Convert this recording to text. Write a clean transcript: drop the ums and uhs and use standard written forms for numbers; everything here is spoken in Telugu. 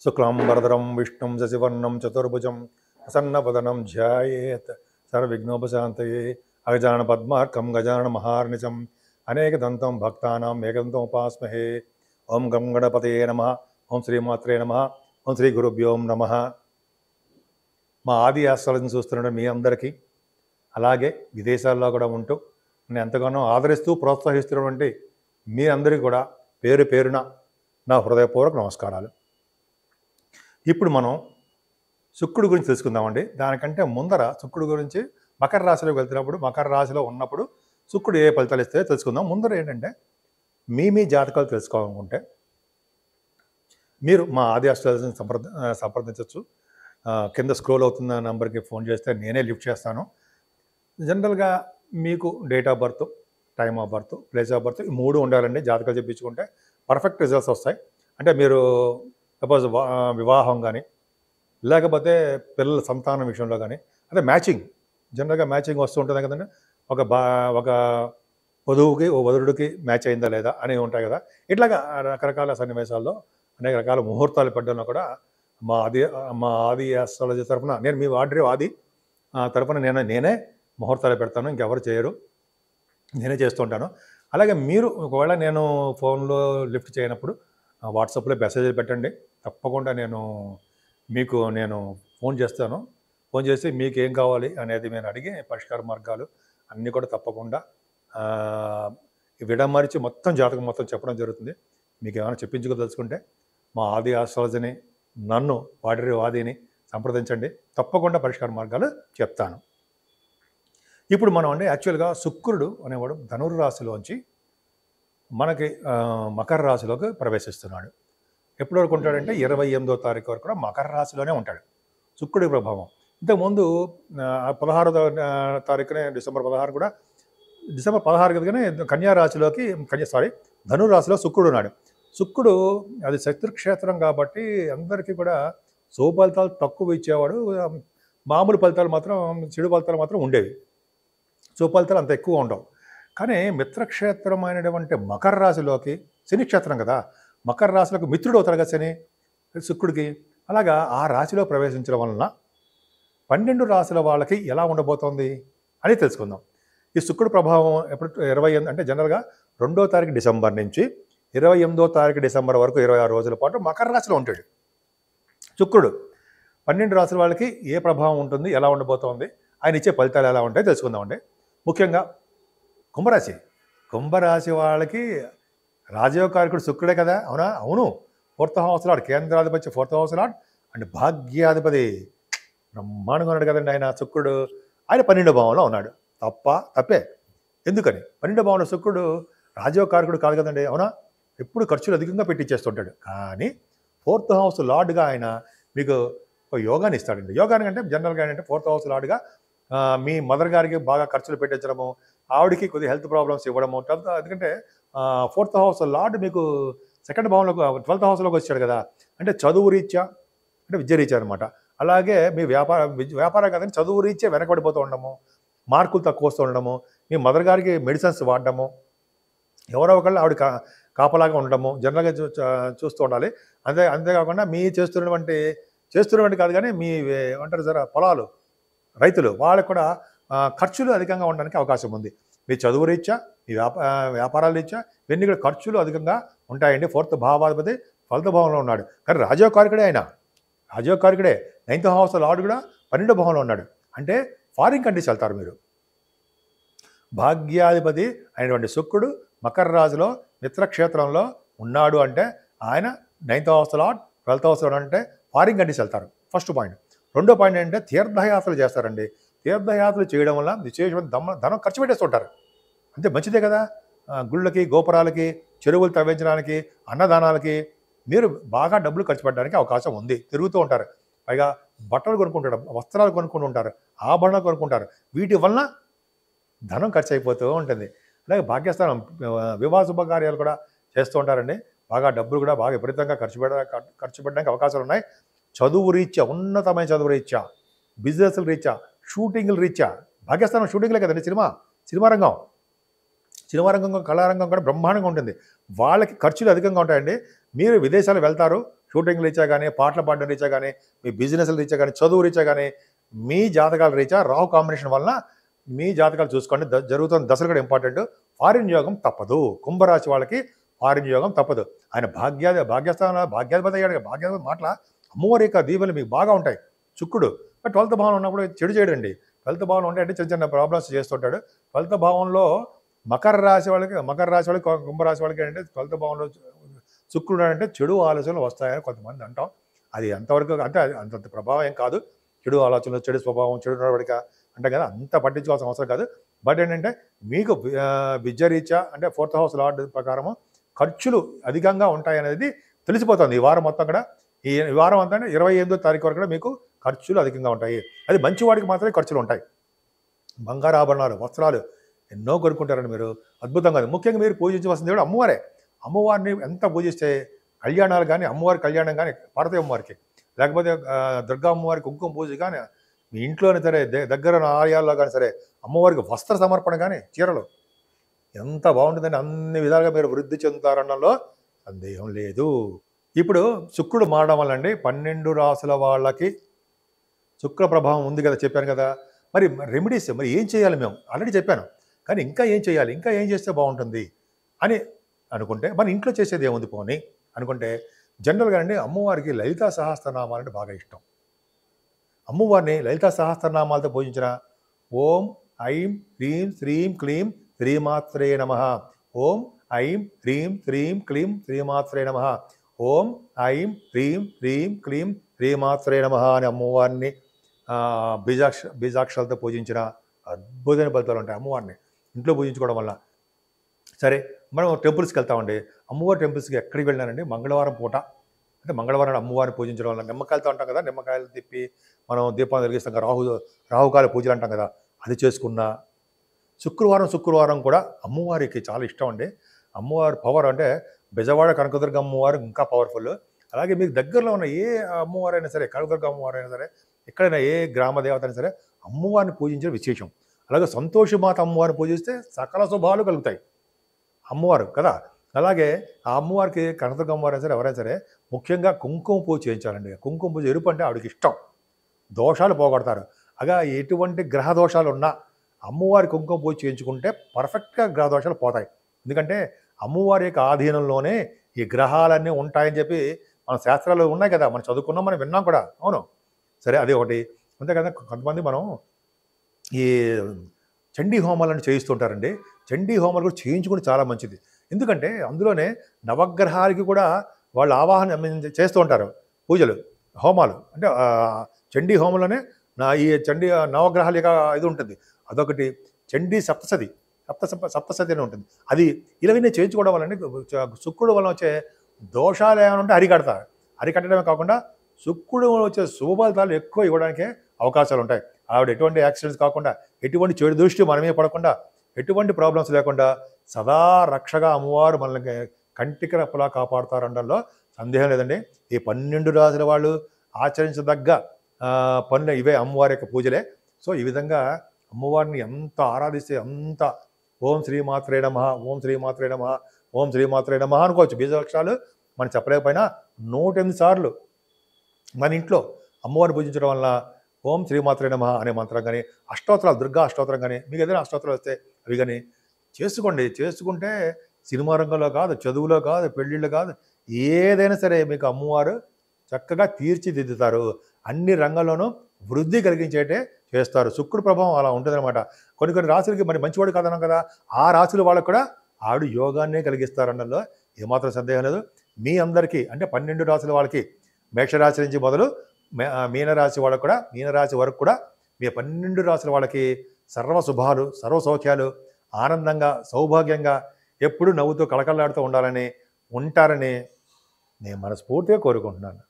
శుక్లాంబరధరం విష్ణుం శశివర్ణం చతుర్భుజం ప్రసన్నవదనం ధ్యాయేత్ సర్వవిఘ్నోపశాంతయే అగజానన పద్మార్కం గజానన మహార్నిశం అనేకదంతం భక్తానాం ఏకదంతం ఉపాస్మహే. ఓం గం గణపతయే నమః. ఓం శ్రీమాత్రే నమః. ఓం శ్రీ గురుభ్యోం నమః. మా ఆది ఆస్ట్రాలజీని చూస్తున్న మీ అందరికీ, అలాగే విదేశాల్లో కూడా ఉంటూ నేను ఎంతగానో ఆదరిస్తూ ప్రోత్సహిస్తున్నటువంటి మీ అందరికీ కూడా పేరు పేరున నా హృదయపూర్వక నమస్కారాలు. ఇప్పుడు మనం శుక్రుడి గురించి తెలుసుకుందామండి. దానికంటే ముందర శుక్రుడి గురించి మకర రాశిలోకి వెళ్తున్నప్పుడు, మకర రాశిలో ఉన్నప్పుడు శుక్రుడు ఏ ఫలితాలు ఇస్తే తెలుసుకుందాం. ముందర ఏంటంటే మీ జాతకాలు తెలుసుకోవాలనుకుంటే మీరు మా ఆది ఆస్ట్రాలజీని సంప్రదించవచ్చు. కింద స్క్రోల్ అవుతున్న నెంబర్కి ఫోన్ చేస్తే నేనే లిఫ్ట్ చేస్తాను. జనరల్గా మీకు date of birth, time of birth, place of birth ఈ మూడు ఉండాలండి. జాతకాలు చెప్పించుకుంటే పర్ఫెక్ట్ రిజల్ట్స్ వస్తాయి. అంటే మీరు సపోజ్ వివాహం కానీ, లేకపోతే పిల్లల సంతానం విషయంలో కానీ, అదే మ్యాచింగ్, జనరల్గా మ్యాచింగ్ వస్తూ ఉంటుంది కదండి. ఒక వధువుకి ఓ వధుడికి మ్యాచ్ అయిందా లేదా అని ఉంటాయి కదా. ఇట్లాగా రకరకాల సన్నివేశాల్లో అనేక రకాల ముహూర్తాలు పెట్టడంలో కూడా మా ఆది ఆస్ట్రాలజీ తరఫున నేను మీ ఆది తరఫున నేనే ముహూర్తాలు పెడతాను. ఇంకెవరు చేయరు, నేనే చేస్తూ ఉంటాను. అలాగే మీరు ఒకవేళ నేను ఫోన్లో లిఫ్ట్ చేయనప్పుడు వాట్సాప్లో మెసేజ్ పెట్టండి. తప్పకుండా మీకు ఫోన్ చేస్తాను. ఫోన్ చేసి మీకు ఏం కావాలి అనేది నేను అడిగి పరిష్కార మార్గాలు అన్నీ కూడా తప్పకుండా విడమరిచి మొత్తం జాతకం మొత్తం చెప్పడం జరుగుతుంది. మీకు ఏమైనా చెప్పించుకోదలుచుకుంటే మా ఆది ఆస్ట్రాలజీని, నన్ను వాదిని సంప్రదించండి. తప్పకుండా పరిష్కార మార్గాలు చెప్తాను. ఇప్పుడు మనం యాక్చువల్గా శుక్రుడు అనేవాడు ధనుర్రాశిలోంచి మనకి మకర రాశిలోకి ప్రవేశిస్తున్నాడు. ఎప్పటి వరకు ఉంటాడంటే 28వ తారీఖు వరకు కూడా మకర రాశిలోనే ఉంటాడు శుక్రుడి ప్రభావం. ఇంతకుముందు 16వ తారీఖునే డిసెంబర్ 16 కదగానే కన్యా రాశిలోకి ధనురాశిలో శుక్రుడు ఉన్నాడు. శుక్రుడు అది శత్రుక్షేత్రం కాబట్టి అందరికీ కూడా శుభ ఫలితాలు తక్కువ ఇచ్చేవాడు. మామూలు ఫలితాలు మాత్రం, చెడు ఫలితాలు మాత్రం ఉండేవి. శుభ ఫలితాలు అంత ఎక్కువ ఉండవు. కానీ మిత్రక్షేత్రమైనటువంటి మకర రాశిలోకి, శని క్షేత్రం కదా, మకర రాశిలోకి మిత్రుడు అవుతాడు కదా శని శుక్రుడికి. అలాగా ఆ రాశిలో ప్రవేశించడం వలన 12 రాశుల వాళ్ళకి ఎలా ఉండబోతోంది అని తెలుసుకుందాం. ఈ శుక్రుడు ప్రభావం ఎప్పుడు 28 అంటే జనరల్గా 2వ తారీఖు డిసెంబర్ నుంచి 28వ తారీఖు డిసెంబర్ వరకు 26 రోజుల పాటు మకర రాశిలో ఉంటాడు శుక్రుడు. 12 రాశుల వాళ్ళకి ఏ ప్రభావం ఉంటుంది, ఎలా ఉండబోతోంది, ఆయన ఇచ్చే ఫలితాలు ఎలా ఉంటాయో తెలుసుకుందామండి. ముఖ్యంగా కుంభరాశి వాళ్ళకి రాజయోగకారకుడు శుక్రుడే కదా. అవును. 4th హౌస్ లార్డ్, కేంద్రాధిపతి 4th హౌస్ లార్డ్ అండ్ భాగ్యాధిపతి బ్రహ్మాండంగా ఉన్నాడు కదండి ఆయన శుక్రుడు. ఆయన 12వ భావంలో ఉన్నాడు. తప్పే. ఎందుకని 12వ భావంలో శుక్రుడు రాజయోగకారకుడు కాదు కదండి. ఎప్పుడు ఖర్చులు అధికంగా పెట్టించేస్తుంటాడు. కానీ 4th హౌస్ లార్డ్గా ఆయన మీకు ఒక యోగాన్ని ఇస్తాడండి. యోగాన్ని అంటే జనరల్గా ఏంటంటే 4th హౌస్ లార్డ్గా మీ మదర్ గారికి బాగా ఖర్చులు పెట్టించడము, ఆవిడికి కొద్దిగా హెల్త్ ప్రాబ్లమ్స్ ఇవ్వడము. ఎందుకంటే 4th హౌస్ లార్డ్ మీకు 2nd భావంలోకి 12th హౌస్లోకి వచ్చాడు కదా. అంటే చదువు రీత్యా, అంటే విద్య రీత్యా అనమాట. అలాగే మీ వ్యాపారం కదండి, చదువు రీత్యా వెనకబడిపోతూ ఉండడము, మార్కులు తక్కువ వస్తూ ఉండడము, మీ మదర్ గారికి మెడిసిన్స్ వాడడము, ఎవరో ఒకళ్ళు ఆవిడ కాపలాగా ఉండడము జనరల్గా చూస్తూ ఉండాలి. అంతేకాకుండా మీ చేస్తున్నటువంటి కాదు కానీ మీ ఏమంటారు సార్ పొలాలు, రైతులు వాళ్ళకు కూడా ఖర్చులు అధికంగా ఉండడానికి అవకాశం ఉంది. మీ చదువు రీత్యా, మీ వ్యాపారాల రీత్యా ఇవన్నీ కూడా ఖర్చులు అధికంగా ఉంటాయండి. 4th భావాధిపతి 12వ భావంలో ఉన్నాడు. కానీ రాజయోగకారకుడే ఆయన, రాజయోగకారకుడే. 9th హౌస్ లార్డ్ కూడా 12వ భావంలో ఉన్నాడు. అంటే ఫారిన్ కంట్రీస్ వెళ్తారు మీరు. భాగ్యాధిపతి అయినటువంటి శుక్రుడు మకర రాశిలో మిత్రక్షేత్రంలో ఉన్నాడు అంటే ఆయన 9th house lord 12th house lord అంటే ఫారిన్ కంట్రీస్ వెళ్తారు. First point. రెండో పాయింట్ ఏంటంటే తీర్థయాత్రలు చేస్తారండి. తీర్థయాత్రలు చేయడం వల్ల విశేషమైన ధనం ఖర్చు పెట్టేస్తుంటారు. అంతే మంచిదే కదా. గుళ్ళకి, గోపురాలకి, చెరువులు తవ్వించడానికి, అన్నదానాలకి మీరు బాగా డబ్బులు ఖర్చు పెట్టడానికి అవకాశం ఉంది. తిరుగుతూ ఉంటారు. పైగా బట్టలు కొనుక్కుంటారు, వస్త్రాలు కొనుక్కుంటూ ఉంటారు, ఆభరణాలు కొనుక్కుంటారు. వీటి వలన ధనం ఖర్చు అయిపోతూ ఉంటుంది. అలాగే భాగ్యస్థానం, వివాహ శుభకార్యాలు కూడా చేస్తూ ఉంటారండి. బాగా డబ్బులు కూడా బాగా విపరీతంగా ఖర్చు పెట్టడానికి అవకాశాలు ఉన్నాయి. చదువు రీత్యా, ఉన్నతమైన చదువు రీత్యా, బిజినెస్ల రీత్యా, షూటింగ్ల రీత్యా. భాగ్యస్థానం షూటింగ్లే కదండి, సినిమా రంగం. కళారంగం కూడా బ్రహ్మాండంగా ఉంటుంది. వాళ్ళకి ఖర్చులు అధికంగా ఉంటాయండి. మీరు విదేశాలు వెళ్తారు, షూటింగ్ రీత్యా కానీ, పాటలు పాడడం రీత్యా కానీ, మీ బిజినెస్ల రీత్యా కానీ, చదువు రీత్యా కానీ, మీ జాతకాల రీత్యా రాహు కాంబినేషన్ వలన మీ జాతకాలు చూసుకోండి. జరుగుతున్న దశలు కూడా ఇంపార్టెంట్. ఫారిన్ యోగం తప్పదు. కుంభరాశి వాళ్ళకి ఫారిన్ యోగం తప్పదు. ఆయన భాగ్యాధిపతి అయ్యాడు. భాగ్యాధిపతి మాటల అమ్మవారి యొక్క దీవెనలు మీకు బాగా ఉంటాయి. శుక్రుడు 12th భావం ఉన్నప్పుడు చెడు చేయడండి. 12th భావం ఉంటే చిన్న చిన్న ప్రాబ్లమ్స్ చేస్తుంటాడు. 12th భావంలో మకర రాశి వాళ్ళకి, కుంభరాశి వాళ్ళకి అంటే 12th భావంలో శుక్రుడు అంటే చెడు ఆలోచనలు వస్తాయని కొంతమంది అంటాం. అది ఎంతవరకు అంటే అంత ప్రభావం ఏం కాదు. చెడు ఆలోచనలు, చెడు స్వభావం, చెడు నడవడిక అంటే కదా, అంత పట్టించుకోవాల్సిన అవసరం కాదు. బట్ ఏంటంటే మీకు విద్యారీత్యా అంటే 4th హౌస్ లార్డ్ ప్రకారము ఖర్చులు అధికంగా ఉంటాయనేది తెలిసిపోతుంది ఈ వారం మొత్తం కూడా. ఈ వారం అంతా 28వ తారీఖు వరకు కూడా మీకు ఖర్చులు అధికంగా ఉంటాయి. అది మంచివాడికి మాత్రమే ఖర్చులు ఉంటాయి. బంగారు ఆభరణాలు, వస్త్రాలు ఎన్నో కొనుక్కుంటారండి మీరు. అద్భుతంగా. ముఖ్యంగా మీరు పూజించవలసింది కూడా అమ్మవారే. అమ్మవారిని ఎంత పూజిస్తే కళ్యాణాలు కానీ, అమ్మవారి కళ్యాణం కానీ, పార్వతీ అమ్మవారికి, లేకపోతే దుర్గా అమ్మవారికి కుంకుమ పూజ కానీ, మీ ఇంట్లోనే సరే దగ్గర ఆలయాల్లో కానీ సరే అమ్మవారికి వస్త్ర సమర్పణ కానీ, చీరలు ఎంత బాగుంటుందని అన్ని విధాలుగా మీరు వృద్ధి చెందుతారనడంలో సందేహం లేదు. ఇప్పుడు శుక్రుడు మారడం వల్ల అండి 12 రాసుల వాళ్ళకి శుక్ర ప్రభావం ఉంది కదా, చెప్పాను కదా. మరి రెమెడీస్ మరి ఏం చేయాలి? మేము ఆల్రెడీ చెప్పాను, కానీ ఇంకా ఏం చేయాలి, ఇంకా ఏం చేస్తే బాగుంటుంది అని అనుకుంటే మన ఇంట్లో చేసేది ఏముంది పోనీ అనుకుంటే, జనరల్గా అండి అమ్మవారికి లలితా సహస్రనామాలు అంటే బాగా ఇష్టం. అమ్మవారిని లలితా సహస్రనామాలతో పూజించిన ఓం ఐం హ్రీం శ్రీం క్లీం శ్రీమాత్రే నమః, ఓం ఐం హ్రీం శ్రీం క్లీం శ్రీమాత్రే నమః, ఓం ఐం హ్రీం హ్రీం క్లీం శ్రీమాత్రే నమః అని అమ్మవారిని బీజాక్షరాలతో పూజించిన అద్భుతమైన ఫలితాలు ఉంటాయి. అమ్మవారిని ఇంట్లో పూజించుకోవడం వల్ల. సరే, మనం టెంపుల్స్కి వెళ్తామండి. అమ్మవారి టెంపుల్స్కి ఎక్కడికి వెళ్ళినానండి, మంగళవారం పూట అంటే మంగళవారం అమ్మవారిని పూజించడం వల్ల నిమ్మకాయలతో అంటాం కదా, నిమ్మకాయలు తిప్పి మనం దీపాలు వెలిగిస్తాం కదా, రాహుకాల పూజలు అంటాం కదా, అది చేసుకున్న శుక్రవారం కూడా అమ్మవారికి చాలా ఇష్టం అండి. అమ్మవారి పవర్ అంటే బెజవాడ కనకదుర్గ అమ్మవారు ఇంకా పవర్ఫుల్. అలాగే మీకు దగ్గరలో ఉన్న ఏ అమ్మవారైనా సరే, కనకదుర్గ అమ్మవారైనా సరే, ఎక్కడైనా ఏ గ్రామ దేవత అయినా సరే అమ్మవారిని పూజించడం విశేషం. అలాగే సంతోషమాత అమ్మవారిని పూజిస్తే సకల శుభాలు కలుగుతాయి అమ్మవారు కదా. అలాగే ఆ అమ్మవారికి కనకదుర్గ అమ్మవారైనా సరే ఎవరైనా సరే ముఖ్యంగా కుంకుమ పూజ చేయించాలండి. కుంకుమ పూజ ఎరుపు అంటే ఆవిడకి ఇష్టం. దోషాలు పోగొడతారు. అగా ఎటువంటి గ్రహ దోషాలు ఉన్నా అమ్మవారి కుంకుమ పూజ చేయించుకుంటే పర్ఫెక్ట్గా గ్రహ దోషాలు పోతాయి. ఎందుకంటే అమ్మవారి యొక్క ఆధీనంలోనే ఈ గ్రహాలన్నీ ఉంటాయని చెప్పి మన శాస్త్రాలు ఉన్నాయి కదా, మనం చదువుకున్నాం, మనం విన్నాం కూడా. అవును, సరే, అది ఒకటి. అంతే కదా, కొంతమంది మనం ఈ చండీ హోమాలను చేయిస్తుంటారండి. చండీ హోమాలు కూడా చేయించుకుని చాలా మంచిది. ఎందుకంటే అందులోనే నవగ్రహాలకి కూడా వాళ్ళు ఆవాహన చేస్తూ ఉంటారు పూజలు, హోమాలు. అంటే చండీ హోమంలోనే ఈ చండీ నవగ్రహాల యొక్క ఇది ఉంటుంది. అదొకటి. చండీ సప్తసతి అని ఉంటుంది. అది ఇలాగనే చేయించుకోవడం వల్ల శుక్రుడు వల్ల వచ్చే దోషాలు ఏమైనా ఉంటే అరికట్టడమే కాకుండా శుక్రుడు వచ్చే శుభ ఫలితాలు ఎక్కువ ఇవ్వడానికే అవకాశాలు ఉంటాయి. ఆవిడ ఎటువంటి యాక్సిడెంట్స్ కాకుండా, ఎటువంటి చెడు దృష్టి మనమే పడకుండా, ఎటువంటి ప్రాబ్లమ్స్ లేకుండా సదా రక్షగా అమ్మవారు మనల్ని కంటికి రెప్పలా కాపాడుతారనడంలో సందేహం లేదండి. ఈ 12 రాసుల వాళ్ళు ఆచరించదగ్గ పనులు ఇవే, అమ్మవారి యొక్క పూజలే. సో ఈ విధంగా అమ్మవారిని ఎంత ఆరాధిస్తే అంత ఓం శ్రీమాత్రే నమః, ఓం శ్రీమాత్రే నమః, ఓం శ్రీమాత్రే నమః అనుకోవచ్చు. బీజాక్షరాలు మనం చెప్పలేకపోయినా 108 సార్లు మన ఇంట్లో అమ్మవారిని పూజించడం వల్ల ఓం శ్రీమాత్రే నమః అనే మంత్రం కానీ, అష్టోత్తరాలు, దుర్గా అష్టోత్తరం కానీ, మీకు ఏదైనా అష్టోత్తరాలు వస్తే అవి కానీ చేసుకుంటే సినిమా రంగంలో కాదు, చదువులో కాదు, పెళ్ళిళ్ళు కాదు, ఏదైనా సరే మీకు అమ్మవారు చక్కగా తీర్చిదిద్దుతారు. అన్ని రంగంలోనూ వృద్ధి కలిగించేటే చేస్తారు. శుక్రుడు ప్రభావం అలా ఉంటుందన్నమాట. కొన్ని రాశులకి మరి మంచివాడు కాదన్నాం కదా, ఆ రాశుల వాళ్ళకు కూడా ఆవిడ యోగాన్నే కలిగిస్తారన్నలో ఏమాత్రం సందేహం లేదు. మీ అందరికీ అంటే 12 రాశుల వాళ్ళకి, మేషరాశి నుంచి మొదలు మీనరాశి వాళ్ళకు కూడా, మీనరాశి వరకు కూడా మీ 12 రాశుల వాళ్ళకి సర్వ శుభాలు, సర్వ సౌఖ్యాలు, ఆనందంగా, సౌభాగ్యంగా, ఎప్పుడూ నవ్వుతూ కళకళలాడుతూ ఉంటారని నేను మనస్ఫూర్తిగా కోరుకుంటున్నాను.